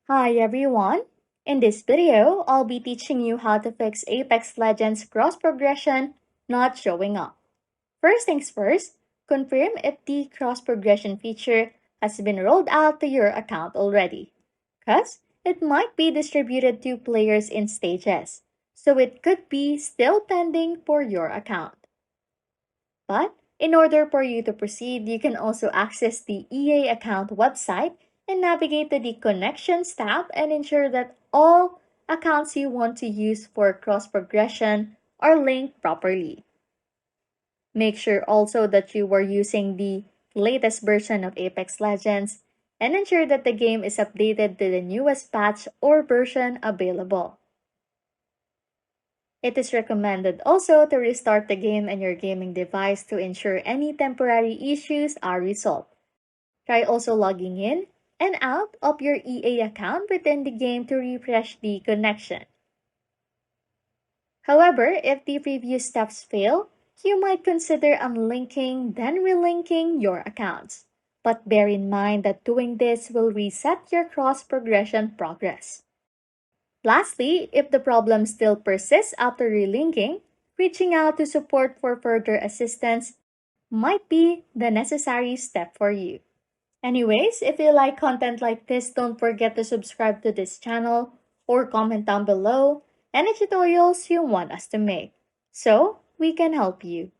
Hi everyone! In this video, I'll be teaching you how to fix Apex Legends cross progression not showing up. First things first, confirm if the cross progression feature has been rolled out to your account already, because it might be distributed to players in stages, so it could be still pending for your account. But in order for you to proceed, you can also access the EA account website and navigate to the Connections tab and ensure that all accounts you want to use for cross progression are linked properly. Make sure also that you are using the latest version of Apex Legends and ensure that the game is updated to the newest patch or version available. It is recommended also to restart the game and your gaming device to ensure any temporary issues are resolved. Try also logging in and out of your EA account within the game to refresh the connection. However, if the previous steps fail, you might consider unlinking then relinking your accounts. But bear in mind that doing this will reset your cross progression progress. Lastly, if the problem still persists after relinking, reaching out to support for further assistance might be the necessary step for you. Anyways, if you like content like this, don't forget to subscribe to this channel or comment down below any tutorials you want us to make so we can help you.